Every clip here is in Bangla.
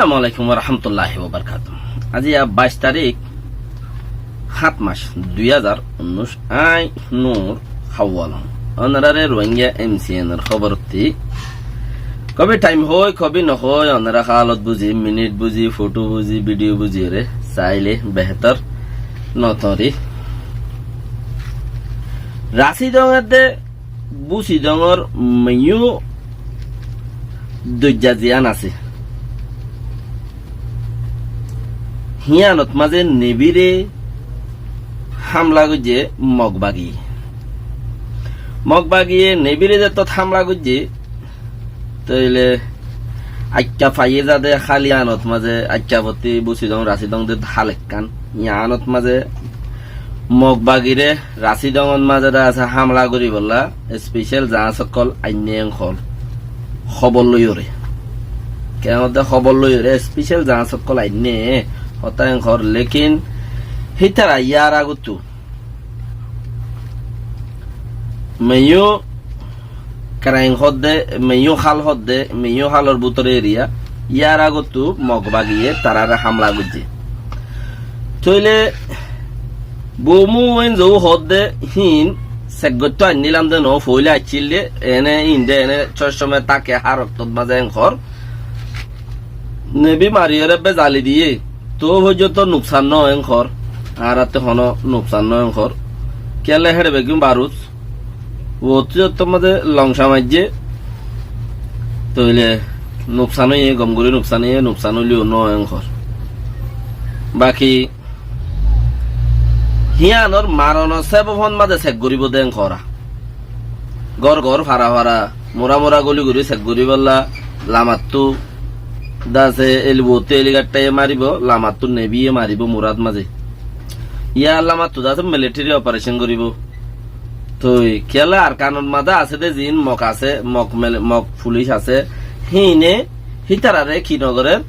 আসসালামু আলাইকুম ওয়া রাহমাতুল্লাহি ওয়া বারাকাতুহু। আজি 22 তারিখ 7 মাস 2019 আই নূর হাওয়ালাম অনারে রোহিঙ্গা MCN এর খবরটি কবে টাইম হয় কবে ন হয় অনারা হালত বুঝি মিনিট বুঝি ফটো বুঝি ভিডিও বুঝি রে চাইলে বেহতর নতরি রাশি দঙে বুসি দঙর মেয়ু দুজাজিয়ান আছে হিয়ানত মাঝে নেবিরে হামলা গুজে মগবাগিয়ে নেবিরে যে তত হামলা গুজে তইলে আচ্চা ফাইয়ে যাদে খালি আনত মাঝে আচ্চা ভর্তি বুসি দং রাশি দং হালেক কান ইয়ানত মাঝে মগবাগিরে রাশি দঙত মাঝে আছে হামলা করি বললা স্পেশাল যা সকল আইন খবর লইরে কেন খবর লইরে স্পেশাল যা সকল আইনে হতায়ংখর লেকিন হিতারা ইয়ার আগতো মেয়ো ক্রাইং হদ্দে মেয়ো খাল হদ্দে মেয়ো খালর বুতরে এরিয়া ইয়ার আগতো মগবাগিয়ে তারারে হামলা গুজে তইলে বমু ওইন যৌ হদ্দে হিন সেগত আনিলাম দে ন ফইলে আইছিল দে এনে ইন্দে এনে চশমে তাকে হারত মাঝে এংখর নেবি মারিয়রে বে জালি দিয়ে তো হইতো নুকসান ন এংখর আর আতে হন নুকসান ন এংখর কেলে হেড়ে বেগুম বারুস ওতে তো মাঝে লংসা মাইজে তইলে নুকসান হইয়ে গমগুরি নুকসান হইলিও ন এংখর বাকি হিয়ানোর মারণর সেবন মাঝে চেক করিব দেন খরা গড় ফারা মোরা গলি গলি চেক করি বললা লামাতু দাসে এলিবতে এলিগাটাই মারিব লামাতু নেবিয়ে মারিব মুরাদ মাঝে ইয়া লামাতু দাসে মিলিটারি অপারেশন করিব তো খেলা আর কানন মাদা আছে দে জিন মক আছে মক পুলিশ আছে হিনে হিতারারে কি নগরের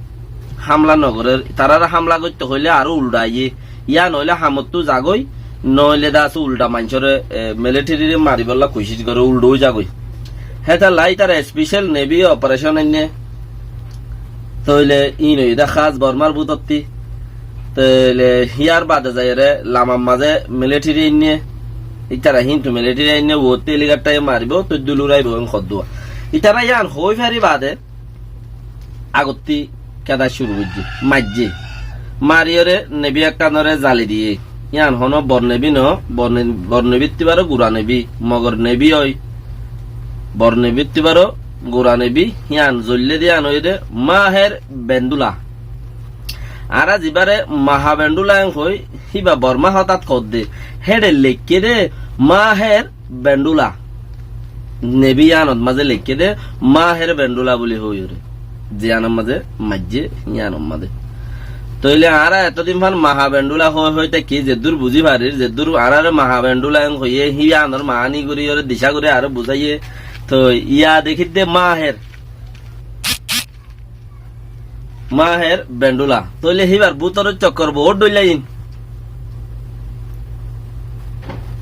হামলা নগরের তারারে হামলা করতে হইলে আরো উল্টাইয়ে ইয়া নইলে হামতু জাগই নইলে দাস উল্টা মানুষরে মিলিটারি মারিবলা কোশিশ করে উল্টো জাগই হেতা লাই তার স্পেশাল নেভি অপারেশন এনে তইলে ই নই দা খাস বর্মার বুতত্তি তইলে হিয়ার বাদে যায় রে লামার মাঝে মিলিটারি এনে ইতারা হিন্তু মিলিটারি এনে ওতে এলিগাটাই মারিব তো দুলুরাইব খদ্দুয়া ইতারা ইয়ান হই ফারি বাদে আগত্তি কেদা শুরু হইছে মাজ্জে মারিয়রে নেবি একটা নরে জালি দিয়ে ইয়ান হন বর্নেবি ন বর্নেবিত্তিবারও গুড়া নেবি মগর নেবি ওই বর্নেবিত্তিবারও গুড়া নেবি ইয়ান জল্লে দিয়ে আনই দে মাহের বেন্দুলা আর জিবারে মাহা বেন্দুলা হই হিবা বর্মা হঠাৎ কর দে হেডে লেখকে দে মাহের বেন্দুলা নেবি ইয়ানত মাঝে লেখকে দে মাহের বেন্দুলা বলি হই রে জিয়ানোর মাঝে মাজ্জে ইয়ানোর মাঝে তইলে আরা এতদিন ভাল মাহাবেন্ডুলা হইতে কি যেদূর বুঝি পারির যেদূর আরারে মাহাবেন্ডুলা হইয়ে হিয়া আনর মাহানি করি ওরে দিশা করে আরো বুঝাইয়ে তো ইয়া দেখিত দে মাহের বেন্ডুলা তইলে হিবার বুতর চক্কর বহুত ডইলাইন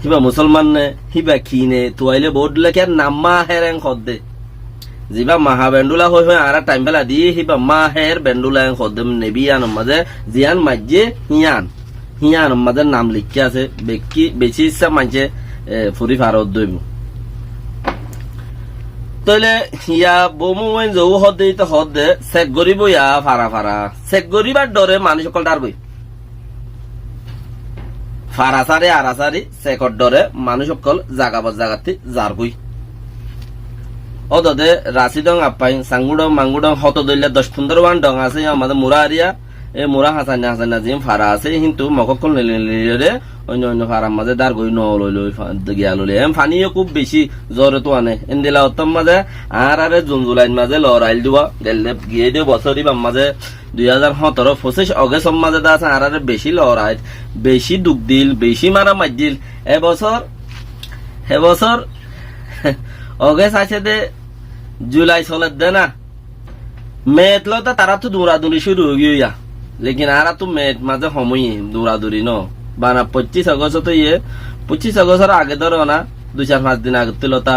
হিবা মুসলমান নে হিবা খিনে তোয়াইলে বহুত ডইলা কে নাম মাহের এং খদ্দে জিবা মাহা বেন্ডুলা হই আরা টাইম বেলা দিয়ে হিবা মাহের বেন্ডুলা খদম নেবিয়ান মাঝে জিয়ান মাঝে হিয়ান মাঝে নাম লিখে আছে বেশি ইচ্ছা মাঝে ফুরি ফারত দইব তইলে ইয়া বমু ওইন যৌ হদে তো হদে চেক করিব ইয়া ফারা চেক করিবার ডরে মানুষ সকল ডারবই ফারাসারে আরাসারি চেকর ডরে মানুষ সকল জাগাতি জারবই অদে রাশি দং আপাই সাঙ্গুডং মাঙ্গুডং হত দইলে 10-15 ওয়ান ডং আছে আমাদের মুরা এরিয়া এ মুরা হাসানা জিম ফারা আছে কিন্তু মককল নিলে অন্য ফারার মাঝে দার গই ন লই গিয়া লইলে এম ফানিও খুব বেশি জ্বরে তো আনে এন্দিলা উত্তম মাঝে আরে জুন জুলাই মাঝে লড়াইল দিবা গেলে গিয়ে দিয়ে বছরই বাম মাঝে 2017-25 অগস্ট মাঝে দা আছে আরে বেশি লড়াই বেশি দুঃখ দিল বেশি মারা মাইজিল এবছর অগস্ট আছে দে জুলাই চলে দে না মেট লতা তারা তো দৌড়াদৌড়ি শুরু হয়ে গিয়া লেকিন আরা তো মেট মাঝে সময় দৌড়াদৌড়ি ন বানা 25 আগস্ট তো 25 আগস্টের আগে ধরো না 2-4-5 দিন আগে লতা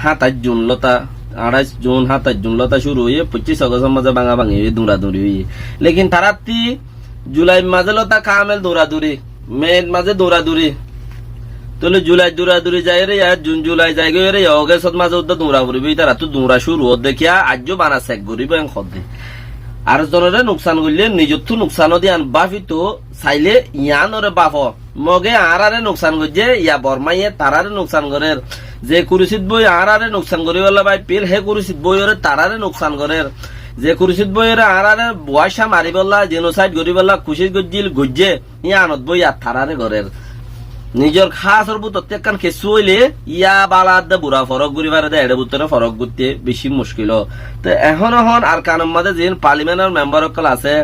27 জুন লতা 28 জুন 27 জুন লতা শুরু হয়ে 25 আগস্টের মাঝে ভাঙা ভাঙি দৌড়াদৌড়ি হয়ে লেকিন তারাতি জুলাই মাঝে লতা কামেল দৌড়াদৌড়ি মে মাঝে দৌড়াদৌড়ি তাহলে জুলাই দৌড়াদৌড়ি যায় রে জুন জুলাই যায় গে রে অগস্ট মাঝে দৌড়া পড়বি তারা তো দৌড়া শুরু হত দেখিয়া আজও বানা চেক করিব খদ্দে আর জনরে নুকসান করলে নিজত নুকসান দিয়ে বাফি তো চাইলে ইয়ানরে বাফ মগে আরারে নুকসান করছে ইয়া বর্মাইয়ে তারারে নুকসান করে যে কুরুচিত বই আরারে নুকসান করি বলে ভাই পিল হে কুরুচিত বইরে তারারে নুকসান করে যে কুরুচিত বইরে আরারে বয়সা মারি বললা জেনোসাইড করি বললা খুশি গজ্জিল গজ্জে ইয়ানত বই আর তারারে ঘরের নিজের খাস প্রত্যেকখান কেসু হইলে ইয়া বালাদ বুড়া ফরক ঘুরি পারে এড়ে বুতরে ফরক ঘুরতে বেশি মুশকিল তো এখন আর কানের মাঝে যে পার্লিমেন্টের মেম্বার সকল আছে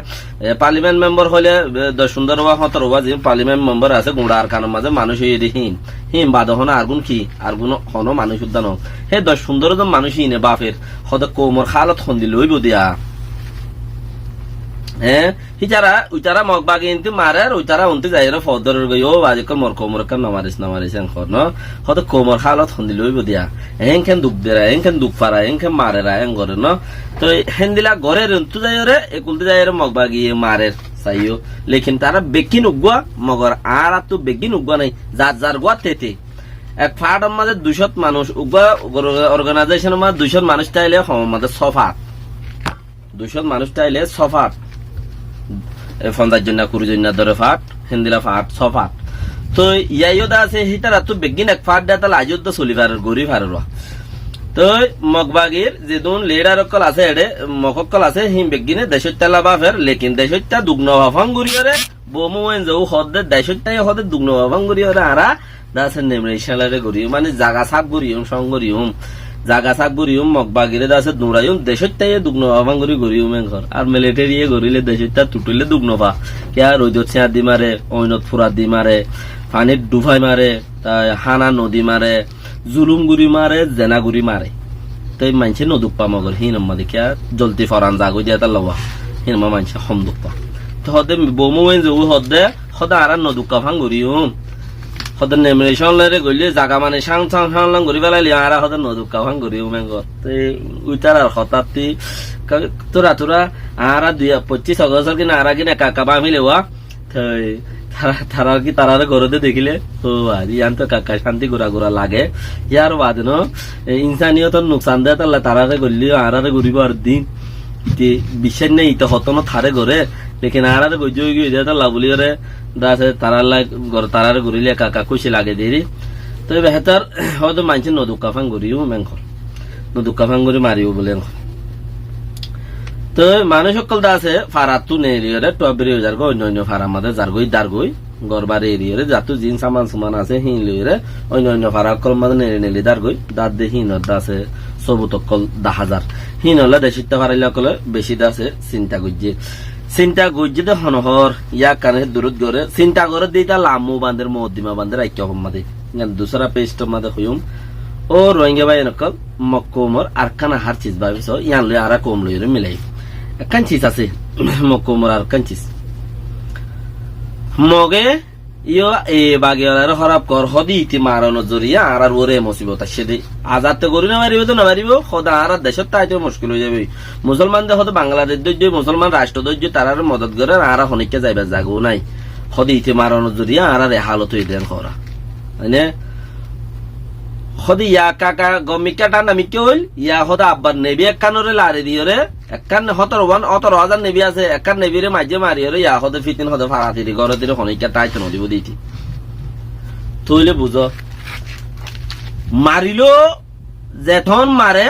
পার্লিমেন্ট মেম্বার হইলে 10 সুন্দর বা 17 বা যে পার্লিমেন্ট মেম্বার আছে গুড়া আর কানের মাঝে মানুষ হইয়ে হিম বাদ হন আরগুন কি আরগুন হন মানুষ উদ্যান হে 10 সুন্দর মানুষই নে বাপের হদ কোমর খালত হন্দি লইব দিয়া হিচারা উইতারা মগবাগে ইনতে মারে আর উইতারা উনতে যাইরা ফদর গয়ো আজকাল মর কোমর কান নামারিস এখন ন হদ কোমর খালত হন্দি লইব দিয়া হেনখান দুখ দেরা হেনখান দুখ পারা হেনখান মারে রা হেন করে ন তো হেনদিলা ঘরে রন্তু যাইরে একুলতে যাইরে মগবাগি মারে চাইও লেকিন তারা বেকিন উগা মগর আর তো বেকিন উগা নাই যার গোয়া তেতে এক ফাটার মাঝে 200 মানুষ উগা অর্গানাইজেশনের মাঝে 200 মানুষ তাইলে মাঝে সফা 200 মানুষ তাইলে সফা ফন্দার জন্য কুড়ি জন্য ধরে ফাট হিন্দিলা ফাট ছফাট তো ইয়াইও দা আছে হিটারা তো বেগিন এক ফাট দেয় তাহলে আজও তো চলি পারে গড়ি পারে তো মগবাগির যেদুন লিডার অকল আছে এডে মকল আছে হিম বেগিনে দেশত্যালা বাফের লেকিন দেশত্যা দুগ্ন ভাফাং গুড়িয়রে বমু যাও হদে দেশত্যাই হদে দুগ্ন ভাফাং গুড়িয়রে আরা দাসের নেমরে ইশালারে গুড়িও মানে জাগা সাপ গুড়িও সঙ্গরিও জাগা সাপ গুড়িউম মগবাগিরে দাসে দৌড়াইম দেশত্যাই দুগ্ন ভাফাং গুড়ি গড়িউম ঘর আর মিলিটারি গড়িলে দেশত্যা তুটিলে দুগ্ন ভা কেয়া রোদত ছেঁয়া দি মারে ঐনত ফুরা দি মারে পানির ডুফাই মারে হানা নদী মারে জুলুম গুড়ি মারে জেনা গুড়ি মারে তাই মানছে নদুক পা মগর হিনম্মা দেখিয়া জলদি ফরান জাগো দিয়া তার লওয়া হিনম্মা মানছে হম দুক পা তো হদে বমু যে হদে হদা আর নদুকা ভাং গুড়িউম হদে নেমিনেশন লরে গইলে জাগা মানে সাং সাং সাং গুড়ি বেলাইলি আর হদে নদুকা ভাং গুড়িউম এঙ্গর তাই উইতার আর হতাতি তোরা আর 25 আগস্ট কিনা আর কিনা কাকা বা মিলেওয়া তাই তারা কি তারারে ঘরতে দেখিলে ও আর ইয়ান তো কাকা শান্তি ঘুরা ঘুরা লাগে ইয়ার বাদ ন ইনসানিয়ত নুকসান দেয় তাহলে তারারে গলি আরারে ঘুরিব আর দিন বিশ্বাস নেই তো হতন থারে ঘরে লেকিন আরারে গজ গিয়ে দেয় তার লাভলি করে দাসে তারারে ঘুরিলে কাকা খুশি লাগে দেরি তো বেহতার হয়তো মানছে নদুকা ফাং ঘুরিও মেঙ্খ নদুকা ফাং ঘুরি মারিও বলে তো মানুষ সকল আছে ফারাতু নেরিয়রে টবের যার গো অন্য ফারা মাঝে যার গই দার গই গরবারে এরিয়রে যাতু জিন সামান সুমান আছে হিন লইরে অন্য ফারা কল মাঝে নেরি নেলি দার গই দাঁত দে হিন আছে সবুতকল 10,000 হিন হলে দেশিতা ফারাইলা কলে বেশি দাসে চিন্তা গুজ্জে দে হনহর ইয়া কানে দূরত গরে চিন্তা করে দিতা লামু বান্দের মদিমা বান্দের আইক্য মাদে দুসরা পেস্ট মাদে হইম ও রোহিঙ্গা ভাই নকল মক্কমর আর কানা হার চিজ ভাবিস ইয়ান লই আরা কম লইরে মিলাই কাঞ্চিস আছে মক্কমর আর কাঞ্চিস মগে ইয় এ বাগিয়ার খরাব কর হদি ইতি মারানো জরিয়া আর ওরে মুসিবত আসে দে আজাদ তো করি না মারিব তো না মারিব খোদা আর দেশত তাইতে মুশকিল হয়ে যাবে মুসলমান দেহ তো বাংলাদেশ দৈর্য মুসলমান রাষ্ট্র দৈর্য তারার মদত করে আর হনিকে যাইবা জাগো নাই হদি ইতি মারানো জরিয়া আর হালত হয়ে দেন খরা মানে হদি ইয়া কাকা গমিকা টান আমি কি হইল ইয়া হদা আব্বার নেবি একখানরে লারে দিয়রে একখান 17,000 নেবি আছে একখান নেবিরে মাঝে মারিয়রে ইয়া হদে ফিতিন হদে ফারাতি দি ঘরে দিলে হনিকা টাইতে নদিব দিতি তুইলে বুঝ মারিলো যেথন মারে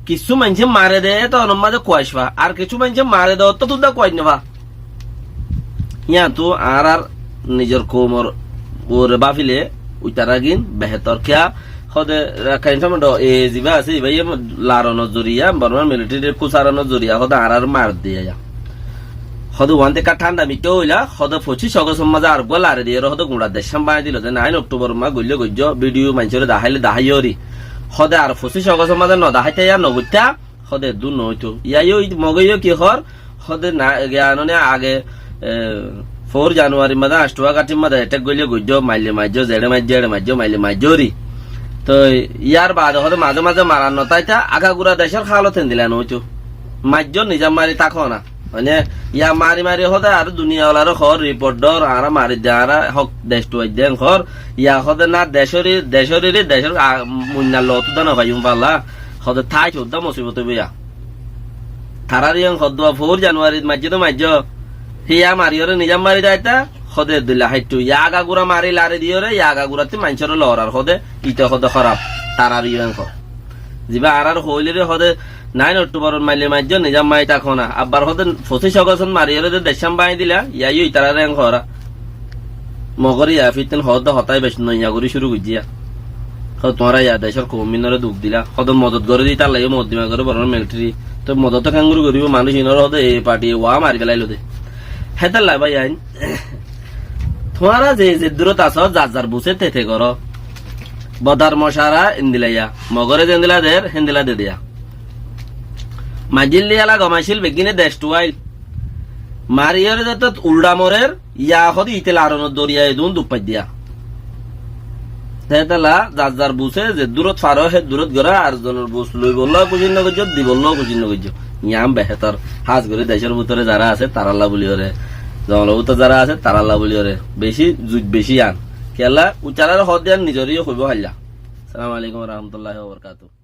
কিছু মানুষে মারে দে তো মাঝে কুয়াশবা আর কিছু মানুষে মারে দেওয়া তো তুদা কুয়াশ নেবা ইয়া তো আর নিজের কোমর ওরে বাফিলে উইতারা গিন বেহতর খেয়া হদে রাখাইন সময় এ জিবা আছে ভাই লারানোর জরিয়া বর্মার মিলিটারির কুচারানোর জরিয়া হদে আর মার দিয়ে হদে ওয়ান থেকে ঠান্ডা মিকে হইলা হদে 25 আগস্ট মাঝে আর গো লারে দিয়ে হদে গুড়া দেশাম বাই দিল 9 অক্টোবর মা গইলে গজ্জ ভিডিও মানুষের দেখাইলে দেখাইরি হদে আর 25 আগস্ট মাঝে ন দেখাইতে আর নগত্যা হদে দু নইতো ইয়াইও মগইও কি হর হদে না জ্ঞাননে আগে 4 জানুয়ারি মাঝে 8 কাটির মাঝে এটা গইলে গজ্জ মাইলে মাইজ জেড়ে মাইজ মাইলে মাইজরি তো ইয়ার বাদে হতে মাঝে মাঝে মারার নতাইটা আগাগুড়া দেশের খালত দিলেন হইতো মাজ্য নিজাম মারি তাকো না মানে ইয়া মারি মারি হতে আর দুনিয়াওয়ালার খর রিপোর্টর আর মারি দেয়ারা হক দেশ টু দেন খর ইয়া হতে না দেশের মুন্নার লত দানা ভাইম পাল্লা হতে থাই চোদ্দা মুসিবত বইয়া থারার ইয়াং হদুয়া 4 জানুয়ারি মাজ্য তো মাজ্য হিয়া মারিওরে নিজাম মারি দাইতা হদে দিলা হাইটু ইয়া আগাগুড়া মারি লারে দিওরে ইয়া আগাগুড়াতে মানুষের লড়ার হদে ইটা হদে খারাপ তারার ইয়াং খর জিবা আর হইলে হদে 9 অক্টোবর মাইলে মাজ্য নিজাম মাই তাখনা আবার হদে 25 অগস্ট মারিওরে দেশাম বাই দিলা ইয়াই তারার ইয়াং খরা মগরি আফিতেন হদ হতাই বেশ নইয়া করি শুরু কইজিয়া তোমারা ইয়া দেশের কমিনরে দুঃখ দিলা হদ মদত করে দিই তার লাগে মদিমা করে বড় মিলিটারি তো মদত কাঙ্গুরু করিব মানুষ ইনর হদে এই পার্টি ওয়া মারি ফেলাইলো দে হেতাল লাই ভাই আইন তোমারা যে দূরত আছো যার যার বুঝে তেতে করো বদার মশারা ইন্দিলাইয়া মগরে জেন্দিলা দের হেন্দিলা দে দিয়া মাজিল লিয়ালা গমাইছিল বেগিনে দেশ টুয়াইল মারিয়রে যত উল্ডা মরের ইয়া হদি ইতেল আরন দরিয়া এদুন দুপাই দিয়া তেতালা যার যার বুঝে যে দূরত ফারো হে দূরত গরা আর জনের বুঝ লই বললো কুজিন নগজ দি বললো কুজিন নগজ ইয়াম বেহতর হাজ করে দেশের ভিতরে যারা আছে তারাল্লা বলি ওরে জনলভূত যারা আছে তারাল্লা বলি ওরে বেশি জুজ বেশি আন কেলা উচারার হদ দিয়ান নিজরিও হইব হাল্লা আসসালামু আলাইকুম ওয়া রাহমাতুল্লাহি ওয়া বারাকাতুহু।